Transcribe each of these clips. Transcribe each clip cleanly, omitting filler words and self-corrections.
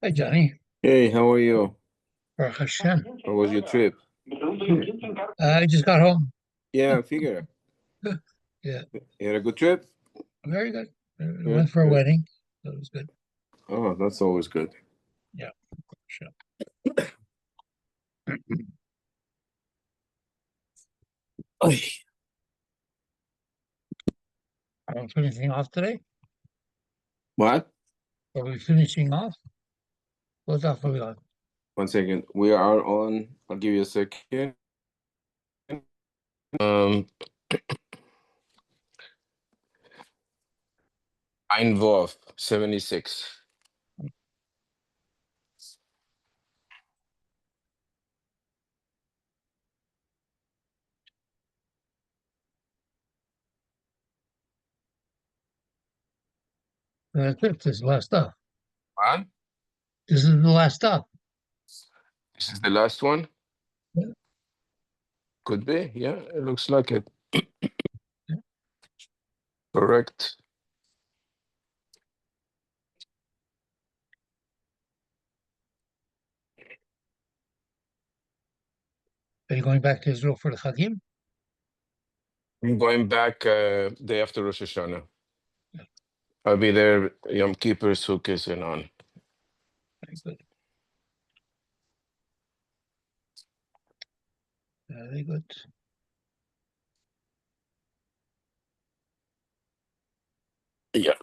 Hi, Johnny. Hey, how are you? Baruch Hashem. How was your trip? I just got home. Yeah, I figure. Yeah, You had a good trip? very good. Good, Went for a good. wedding, so it was good. Oh, that's always good. Yeah, sure. Oy. Are we finishing off today? What? Are we finishing off? What's off are we on? 1 second. We are on. I'll give you a second. Um, Einwurf 76. That's it. This is the last stop. What? This is the last stop. This is the last one? Yeah. Could be. Yeah, it looks like it. Yeah. Correct. Are you going back to Israel for the Chagim? I'm going back day after Rosh Hashanah. Yeah. I'll be there Yom Kippur, Sukkot, and on. Very good. Very good. Yeah.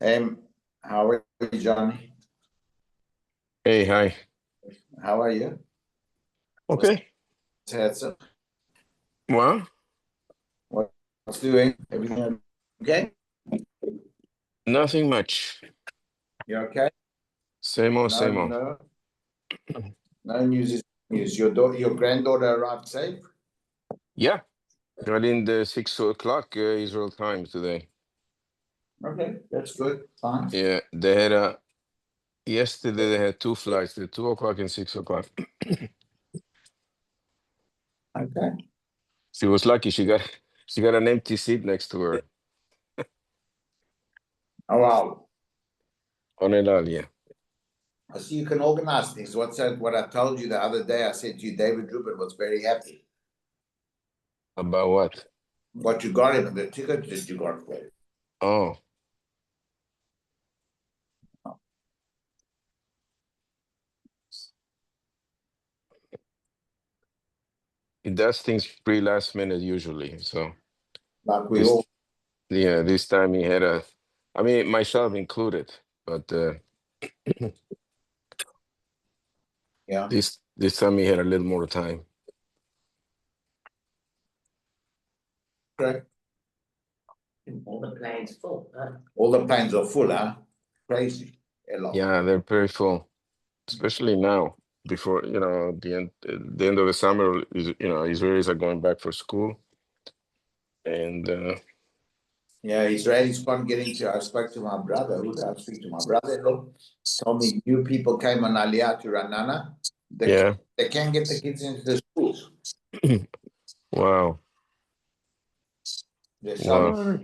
How are you, Johnny? Hey, hi. How are you? Okay. Handsome. Well, What's doing? Everything okay? nothing much. You okay? Same old, No, same old. no news is news. Your granddaughter arrived safe? Yeah. Got in the 6 o'clock Israel time today. Okay, that's good. Fine. Yeah, they had yesterday they had two flights, the 2 o'clock and 6 o'clock. Okay. She was lucky. She got an empty seat next to her Oh, wow. on El Al, yeah. I see you can organize things. What's that? What I told you the other day, I said to you, David Rubin was very happy. About what? What you got him, the ticket that you got for him. Oh. He does things pretty last minute usually. So Like we this all. yeah, this time he had I mean myself included, but Yeah. this time he had a little more time. Correct. All the planes full, huh? All the planes are full, huh? Crazy. Yeah, they're very full, especially now. Before the end of the summer, Israelis are going back for school, and Yeah, Israelis can't get into. I spoke to my brother. Who did I speak to? My brother-in-law told me new people came on Aliyah to Ranana. They can't get the kids into the schools. Wow. Wow.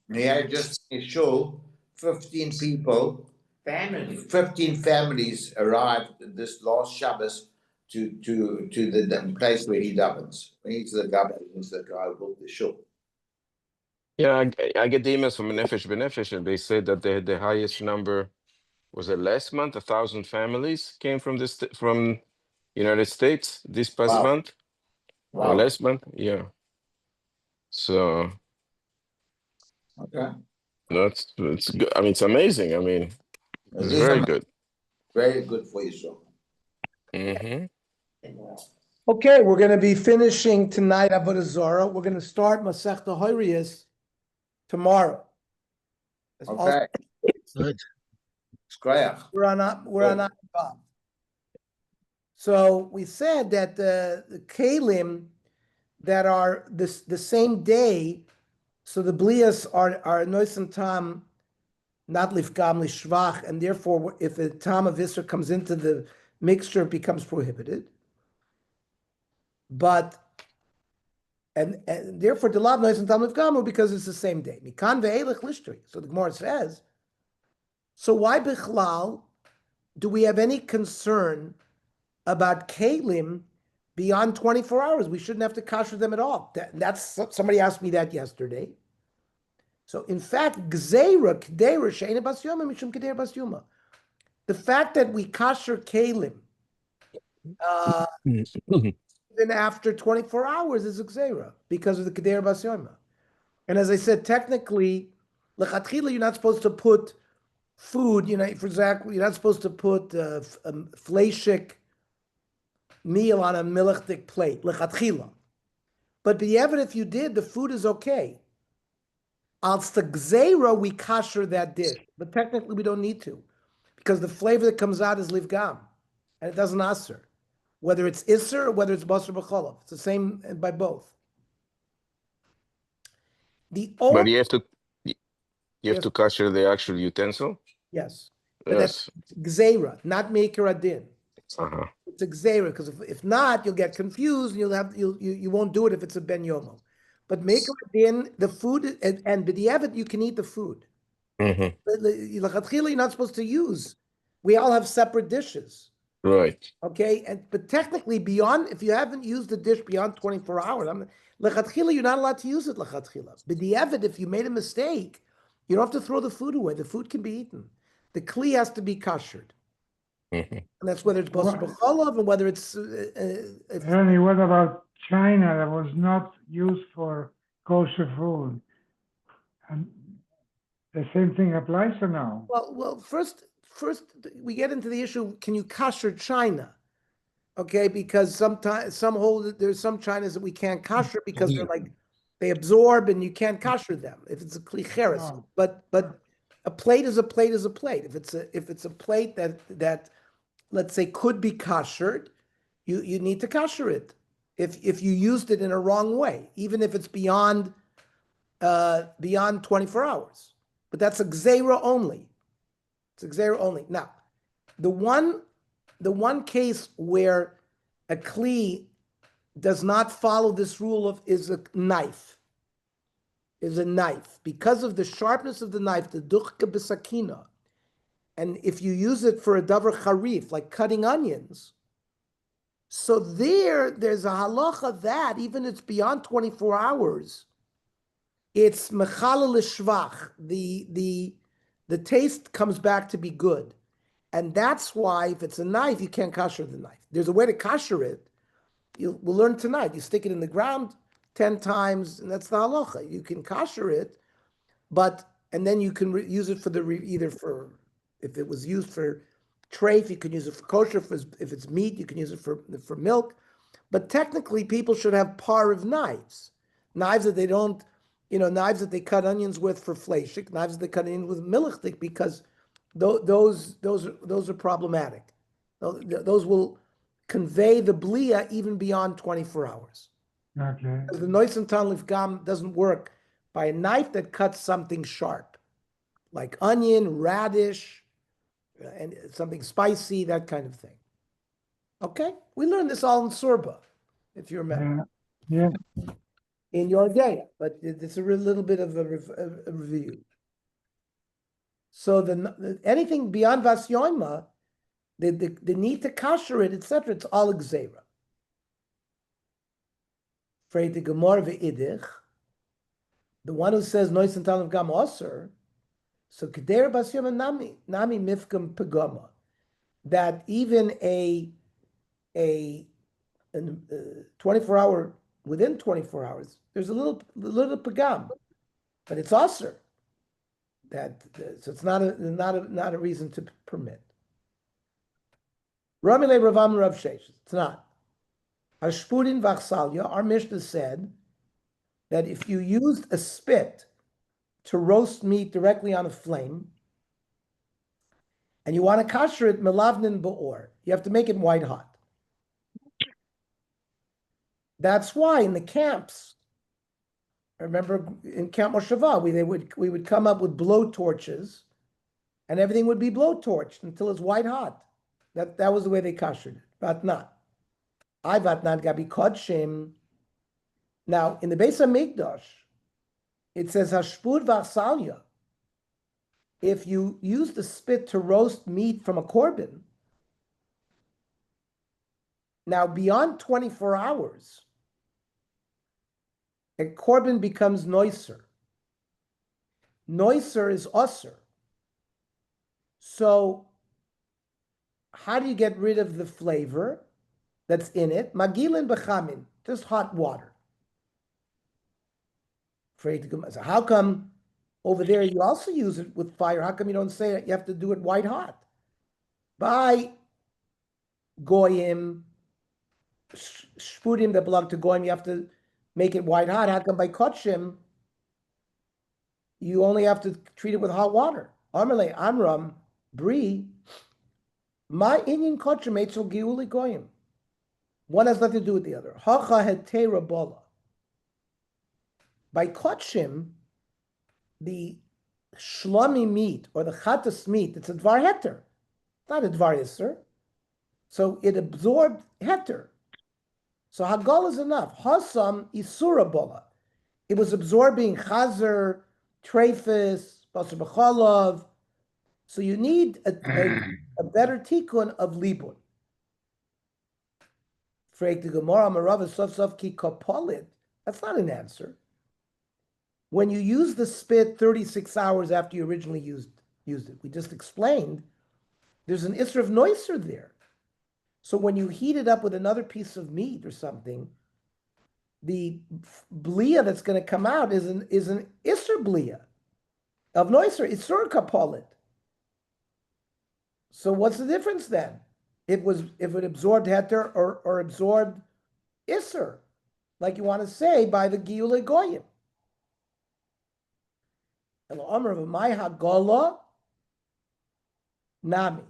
Yeah, just show 15 people, 15 families arrived this last Shabbos to the place where he davens. He's the guy who built the show. Yeah, I get the emails from Nefesh B'Nefesh, and they said that they had the highest number. Was it last month? 1,000 families came from from United States this past month. Or last month? Yeah. So okay, it's good. I mean, it's amazing. I mean, it's very good. Very good for Israel. Mm-hmm. Okay, we're going to be finishing tonight Avodah Zara. We're going to start Masechta Horiyos tomorrow. Okay. Good. We're on So we said that the kalim that are the same day, so the blias are noisem tam, not lifgam lishvach, and therefore if the tam of Isra comes into the mixture, it becomes prohibited. But And therefore, the lav nois and tam gamu because it's the same day. Mikan ve'elech lishtri. So the Gemara says, so why bichlal do we have any concern about kalim beyond 24 hours? We shouldn't have to kasher them at all. That's somebody asked me that yesterday. So in fact, gzeira k'deira she'ena bas yoma mishum k'deira bas yoma. The fact that we kasher kalim even after 24 hours is a gzeira because of the k'deira bas yoma. And as I said, technically, lechatchila, you're not supposed to put food, for example, you're not supposed to put a fleishik meal on a milchtik plate, lechatchila. But if you did, the food is okay. Al gzeira, we kasher that dish, but technically we don't need to, because the flavor that comes out is livgam, and it doesn't aser. Whether it's iser or whether it's basar b'cholav, it's the same by both. The But only you have to kasher the actual utensil. yes, but that's Yes. gzeira, not maker adin. Uh-huh. It's a gzeira, because if not, you'll get confused and you won't do it if it's a ben yomo. But maker adin, the food and b'diavad, you can eat the food. Mm-hmm. L'chatchila, you're not supposed to use. We all have separate dishes. Right. Okay, but technically, if you haven't used the dish beyond 24 hours, l'chatchila, you're not allowed to use it l'chatchila. B'diavad, if you made a mistake, you don't have to throw the food away. The food can be eaten. The kli has to be kashered. Mm-hmm. And that's whether it's basar b'cholav and whether it's... Ernie, what about China that was not used for kosher food? And the same thing applies or no? Well, first we get into the issue, can you kasher China? Okay, because sometimes there's some Chinas that we can't kasher because they're like, they absorb and you can't kasher them if it's a klicheres. Oh. But a plate is a plate is a plate. If it's a plate that let's say could be kashered, you need to kasher it. If you used it in a wrong way, even if it's beyond 24 hours. But that's a gzeira only. It's a gzeira only. Now, the one case where a kli does not follow this rule is a knife. Because of the sharpness of the knife, the duchka b'sakina, and if you use it for a davar charif, like cutting onions, so there's a halacha that even if it's beyond 24 hours, it's mechala l'shvach. The taste comes back to be good. And that's why if it's a knife, you can't kasher the knife. There's a way to kasher it. We'll learn tonight. You stick it in the ground 10 times, and that's the halacha. You can kasher it, and then you can use it for either for, if it was used for treif, you can use it for kosher. If it's meat, you can use it for milk. But technically, people should have par of knives that they don't, knives that they cut onions with for fleishik, knives that they cut onions with milchtik, because those are problematic. Those will convey the blia even beyond 24 hours. Okay. The nois and tan gam doesn't work by a knife that cuts something sharp, like onion, radish, and something spicy, that kind of thing. Okay, we learned this all in Surba, if you remember. Yeah. In your day, but it's a little bit of a review. So anything beyond Vas Yoima, the need to kasher it, etc., it's all gzeira. For the Gemara ve'idich, the one who says nois and talav gam osir, so keder Vas Yoima nami mifkam pagama, that even a 24-hour, within 24 hours, there's a little pagam, but it's osir. So it's not a reason to permit. Ramile Ravam Rav Sheish. It's not. Ashpurin Vachsalya, our Mishnah said that if you used a spit to roast meat directly on a flame, and you want to kasher it melavnin ba'or, you have to make it white hot. That's why in the camps, I remember in Camp Moshava, we would come up with blow torches, and everything would be blow torched until it's white hot. That was the way they kashered it. Vatnat. I vatnat gabi kodshim. Now, in the Beis HaMikdash, it says hashpud v'achsalya. If you use the spit to roast meat from a korban, now beyond 24 hours, a korban becomes noiser. Noiser is usser. So how do you get rid of the flavor that's in it? Magilin b'chamin, just hot water. So how come over there you also use it with fire? How come you don't say that you have to do it white hot? By goyim, shpudim that belong to goyim, you have to make it white hot. How come by kotshim you only have to treat it with hot water? Amarle Amram Bri, my Indian kotshim etzel giuli goyim. One has nothing to do with the other. Hacha hetera bola. By kotshim, the shlami meat or the chatas meat, it's a dvar heter, not a dvar yisr. So it absorbed heter. So hagal is enough. Hasam isura bola. It was absorbing chazer, trephis, basar b'chalav. So you need a better tikkun of libun. Freik the Gemara Marava Sof Sof Ki Kapolit. That's not an answer. When you use the spit 36 hours after you originally used it, we just explained, there's an Isra of Noiser there. So when you heat it up with another piece of meat or something, the blia that's going to come out is an Isra blia of Noiser, Isra Kapolit. So what's the difference then? If it absorbed heter or absorbed Isser, like you want to say by the Giyule Goyim. Nami.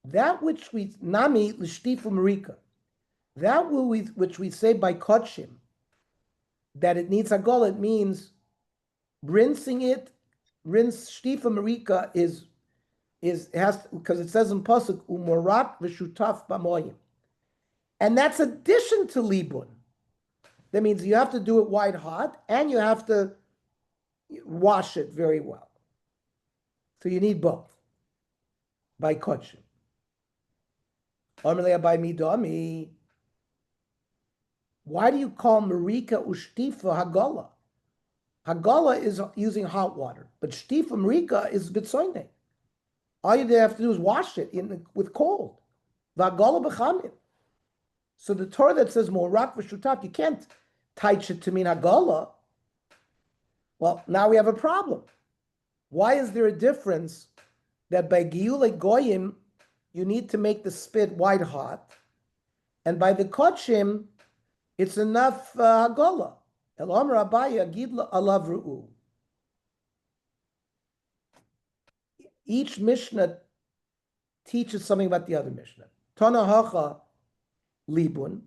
That which we Nami l'shtifu marika. That which we say by kotshim, that it needs hagola, it means rinsing it. Rinse shtifa marika has because it says in pasuk umorat v'shutaf b'moyim, and that's addition to libun. That means you have to do it white hot and you have to wash it very well. So you need both by kotshim. By midami. Why do you call marika ushtifa hagala? Hagala is using hot water, but shtifa marika is bitzoyne. All you have to do is wash it with cold. V'hagala b'chamin. So the Torah that says morak v'shutaf, you can't teach it to mean hagala. Well, now we have a problem. Why is there a difference that by giyule goyim you need to make the spit white hot, and by the kotshim it's enough hagala? El Amar Abaya gidla alav ru'u. Each Mishnah teaches something about the other Mishnah. Tana hacha libun,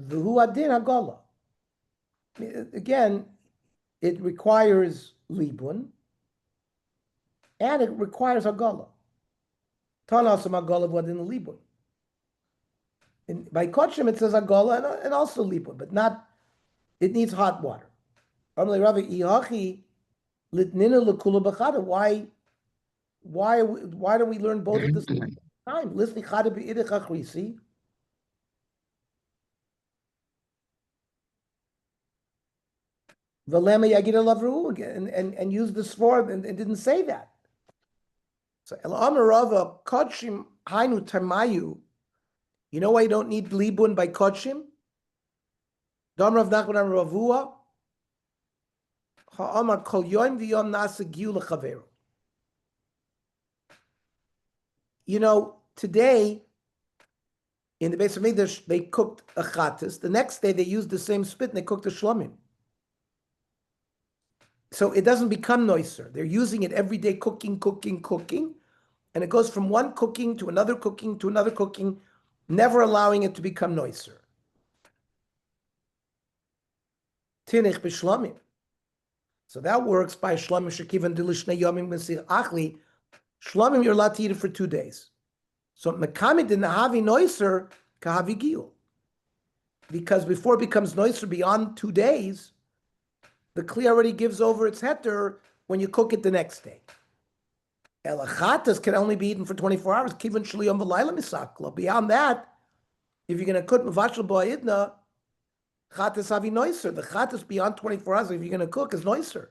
v'hu adin hagala. Again, it requires libun, and it requires hagala. Tana asam hagala v'adin libun. By kotshim it says hagala and also libun, but not. It needs hot water. Why don't we learn both at the same time? Listen, and use the sword and didn't say that. So you know why you don't need libun by kotshim? Dam Rav Nachman Ravua ha'amar kol yom v'yom nasa giu l'chaveru. You know, today in the Beis HaMikdash they cooked a chatas. The next day they used the same spit and they cooked a shlomim. So it doesn't become noiser. They're using it every day, cooking, and it goes from one cooking to another cooking, never allowing it to become noiser. Tinich b'shlamim. So that works by shlamim shekivan dilishne yomim b'sir achli. Shlamim you're allowed to eat it for 2 days. So mekamid in the havi noiser kahavi giyul. because before it becomes noiser beyond 2 days, the kli already gives over its heter when you cook it the next day. Elachatas can only be eaten for 24 hours. Kivan shliyom v'layla misakla. Beyond that, if you're going to cook mavashal ba'idna, chatas avi noiser. The chatas beyond 24 hours, if you're going to cook, is noiser.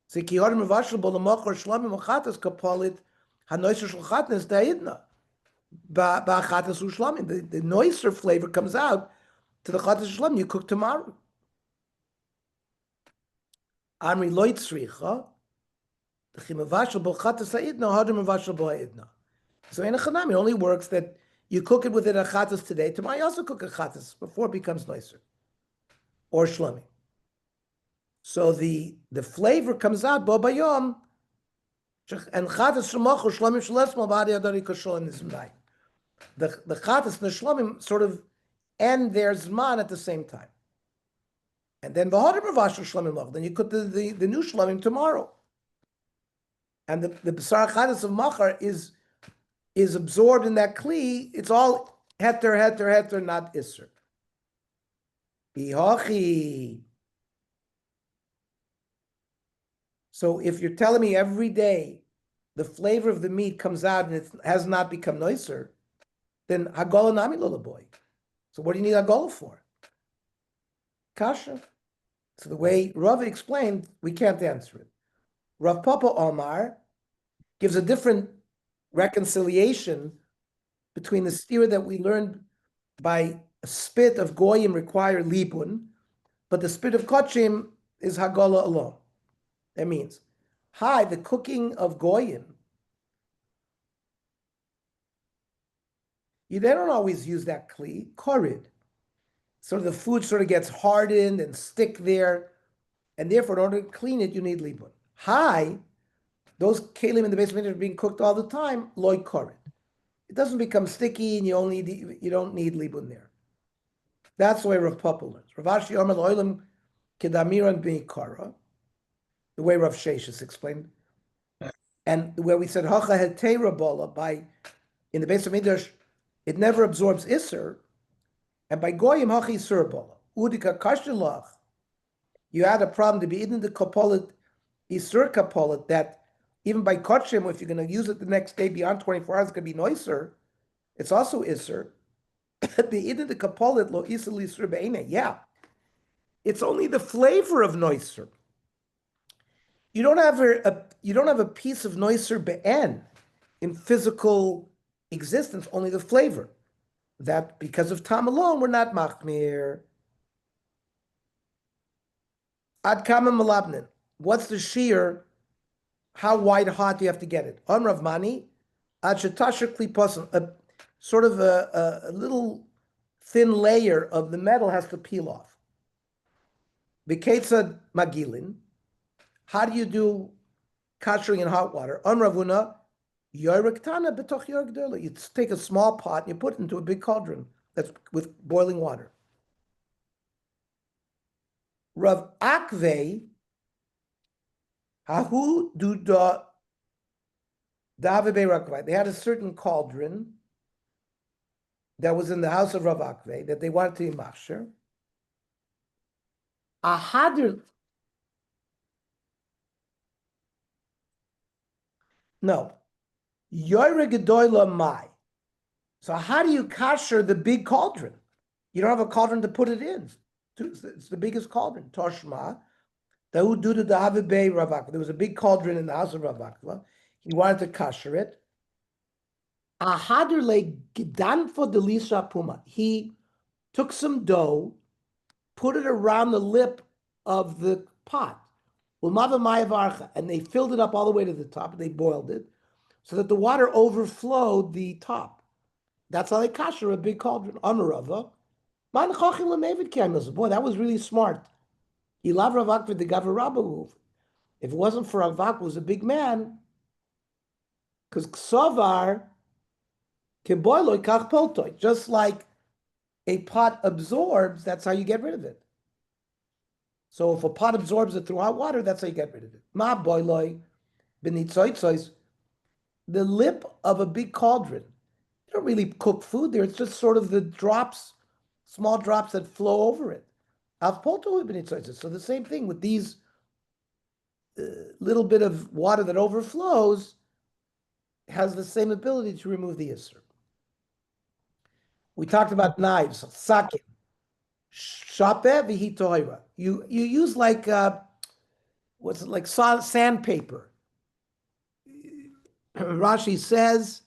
So kiyod mavashal b'lamachor shlamim chatas kapolit hanoiser shlchatnes da'idna. Ba'chatas u'shlamim. The noiser flavor comes out to the chatas shlamim you cook tomorrow. Amri loy tzricha. So in a chanam, it only works that you cook it within a chatas today. Tomorrow you also cook a chatas before it becomes nicer. Or shlami. So the flavor comes out bo bayom and chatas shemachu shlamim shalesmal b'adi adari kashol in zman. The chatas and the shlamim sort of end their zman at the same time. And then v'hodem ravashal shlamim. Then you cook the new shlamim tomorrow. And the b'sar chadas of machar is absorbed in that kli. It's all heter, not isser. Bihachi. So if you're telling me every day the flavor of the meat comes out and it has not become noiser, then hagola nami lulaboy. So what do you need hagola for? Kasha. So the way Rav explained, we can't answer it. Rav Papa Omar gives a different reconciliation between the stira that we learned by a spit of goyim require libun, but the spit of kochim is hagola alone. That means, the cooking of goyim, they don't always use that kli, korid. So the food sort of gets hardened and stick there, and therefore in order to clean it, you need libun. Those kalim in the basement are being cooked all the time, loy korid. It doesn't become sticky and you don't need libun there. That's the way Rav Papa learns. Rav Ashi Omer Lo'ilam Kedamiran B'Ikara, the way Rav Sheshis explained. And where we said Hacha Hetei Rabola, in the base of Midrash, it never absorbs Isser, and by Goyim Hachi Surbola. Udika Kashdilach, you had a problem to be eaten the Kapolit, Isur Kapolit, that even by Kotchim, if you're going to use it the next day beyond 24 hours, it's going to be noiser. It's also Isser. The eaten the Kapolit lo Isser Isur Be'ene. Yeah. It's only the flavor of noiser. You don't have a piece of noiser be'en in physical existence, only the flavor. That because of tam alone, we're not machmir. Ad kama malabnin. What's the shear? How white hot do you have to get it? On Rav Mani, ad shetasher kliposim, sort of a little thin layer of the metal has to peel off. B'ketzad magilin. How do you do kashering in hot water? On Ravuna, yorektana betoch yorgdela. You take a small pot and you put it into a big cauldron that's with boiling water. Rav Akve, hahu duda davebe rakvai. They had a certain cauldron that was in the house of Rav Akve that they wanted to be masher. Ahadir. No. Yoregedoila mai. So how do you kasher the big cauldron? You don't have a cauldron to put it in. It's the biggest cauldron. Toshma. There was a big cauldron in the house of Rav Akva. He wanted to kasher it. He took some dough, put it around the lip of the pot. And they filled it up all the way to the top, and they boiled it so that the water overflowed the top. That's how they kasher a big cauldron. Amarava. Boy, that was really smart. He loved Rav Akva the Gavarabahu. If it wasn't for Rav Akva, was a big man, because Ksovar keboiloi kach poltoi, just like a pot absorbs, that's how you get rid of it. So if a pot absorbs it through hot water, that's how you get rid of it. Ma boiloi benitzoitzois, the lip of a big cauldron. You don't really cook food there. It's just sort of the drops small drops that flow over it. So the same thing with these little bit of water that overflows has the same ability to remove the Isser. We talked about knives, sakin, shape v'hitoira. You use like what's it like sandpaper. Rashi says.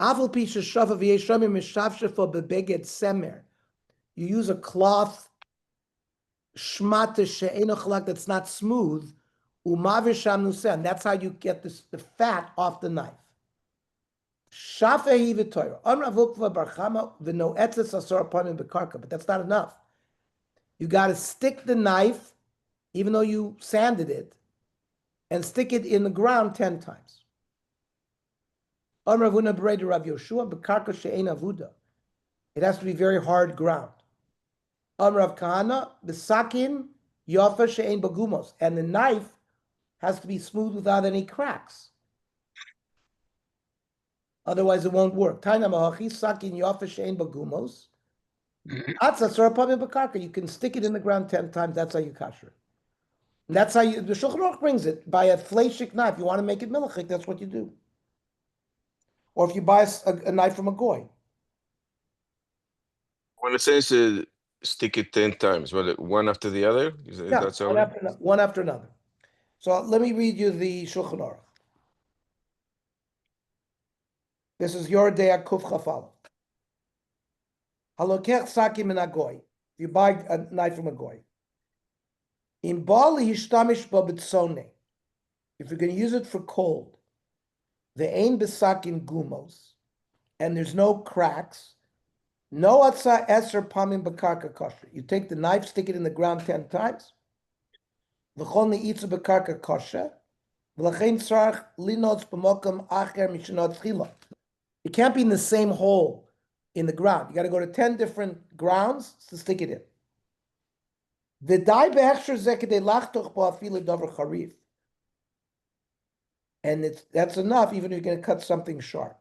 You use a cloth that's not smooth, and that's how you get the fat off the knife. But that's not enough. You got to stick the knife, even though you sanded it, and stick it in the ground 10 times. It has to be very hard ground. And the knife has to be smooth without any cracks. Otherwise, it won't work. You can stick it in the ground 10 times. That's how you kasher it. And that's how the Shulchan Aruch brings it. By a fleshik knife, you want to make it milachik, that's what you do. Or if you buy a knife from a goy. When it says stick it 10 times, one after the other? That's how one after another. So let me read you the Shulchan Aruch. This is your day at Kuf Chafal. Halokech sakim min agoy. You buy a knife from a goy. In Bali hishtamish ba b'tzone. If you're going to use it for cold, the ein besakin gumos, and there's no cracks, no atza eser pamim b'karka kosher. You take the knife, stick it in the ground 10 times. V'chol ne'itzu b'karka kosher. V'lachein tzarach linotz b'mokam acher mishnot tchila. It can't be in the same hole in the ground. You got to go to 10 different grounds to stick it in. V'dai be'echsher zeh kedei lachtoch bo afilu davar charif. And that's enough, even if you're going to cut something sharp.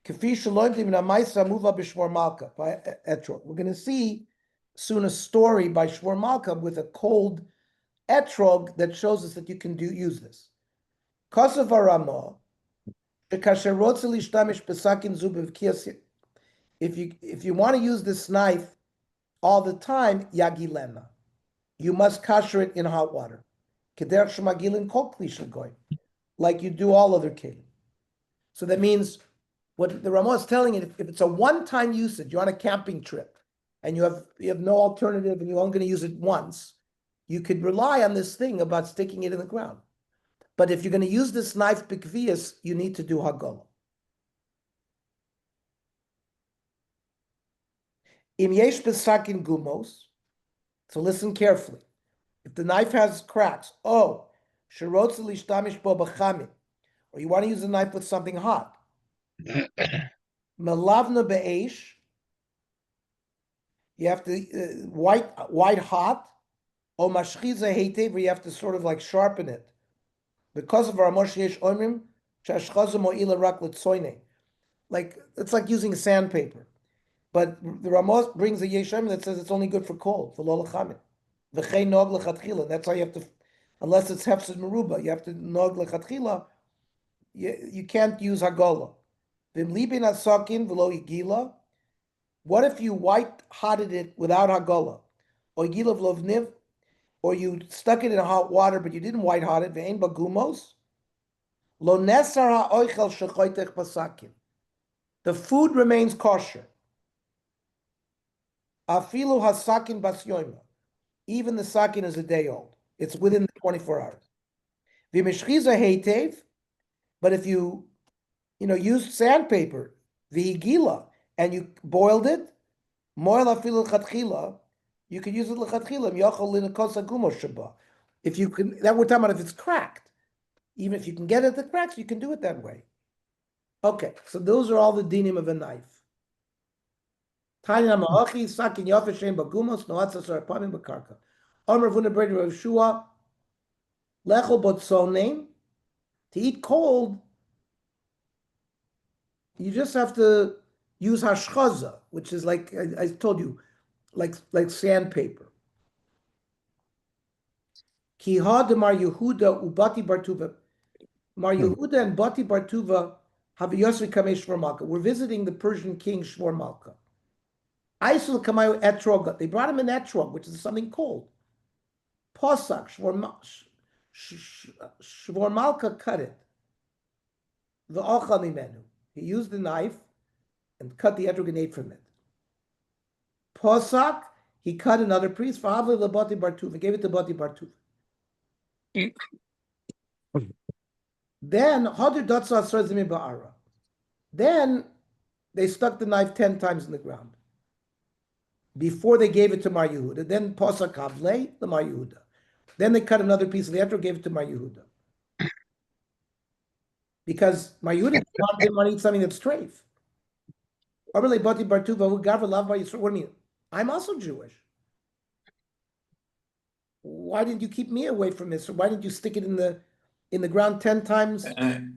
We're going to see soon a story by Shmor Malka with a cold etrog that shows us that you can use this. If you want to use this knife all the time, yagilena, you must kasher it in hot water. Like you do all other kelim. So that means what the Ramah is telling it, if it's a one-time usage, you're on a camping trip, and you have no alternative, and you're only going to use it once, you could rely on this thing about sticking it in the ground. But if you're going to use this knife b'kvias, you need to do hagala. Im yesh besakin gumos, so listen carefully. If the knife has cracks, or you want to use the knife with something hot, melavna be'esh, you have to white hot, or mashchiza heitev, where you have to sort of like sharpen it. Because of our mosheyesh omrim, shashchaza mo'ila rak l'tzoyne. Like it's like using sandpaper, but the Ramos brings a yesham that says it's only good for cold, for lo l'chamin. V'chein nog l'chatchila. That's how you have to, unless it's hefsed meruba, you have to nog l'chatchila. You can't use hagola. V'im libin asakin v'lo igila. What if you white-hotted it without hagola? Or igila v'lo v'niv? Or you stuck it in hot water, but you didn't white-hot it, v'ein bagumos? Lo nesar ha'oichel shechoitech basakin. The food remains kosher. Afilu hasakin bas yoima. Even the sakin is a day old. It's within the 24 hours. V'meshchiza heitev, but if you used sandpaper, v'higila, and you boiled it, moil afilu chatchila, you could use it l'chatchilim, yachol in a kosa gumo shaba. If you can, that we're talking about if it's cracked. Even if you can get at the cracks, you can do it that way. Okay, so those are all the dinim of a knife. Tanya ma'achi, sakin yafa shem bagumos, noatzas are panim b'karka. Omer v'una bredi Rav Shua, lechol botzonim, to eat cold, you just have to use hashchaza, which is like I told you, like sandpaper. Ki ha de Mar Yehuda ubati Bartuva. Mar Yehuda and Bati Bartuva have Yosri Kamei Shvor Malka. We're visiting the Persian king Shvor Malka. Aisul Kamayu Etrog. They brought him an etrog, which is something cold. Posak Shvor Malka cut it. The ochani menu. He used the knife and cut the etrog and ate from it. Posak, he cut another piece. Fa'avli lebati Bartuva. Gave it to Bati Bartuva. Then Then they stuck the knife 10 times in the ground before they gave it to Mar Yehuda. Then Posak Havle, the Mar Yehuda. Then they cut another piece of the etrog, gave it to Mar Yehuda. Because Mar Yehuda didn't want to eat something that's treif. What do you mean? I'm also Jewish. Why didn't you keep me away from this? Or why didn't you stick it in the ground 10 times?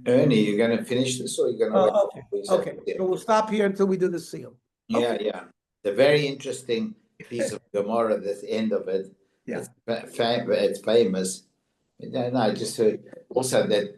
Ernie, you're going to finish this or you're going to Okay. So we'll stop here until we do the seal. Yeah. The very interesting piece of Gemara, this end of it. Yeah. It's famous. And I just heard also that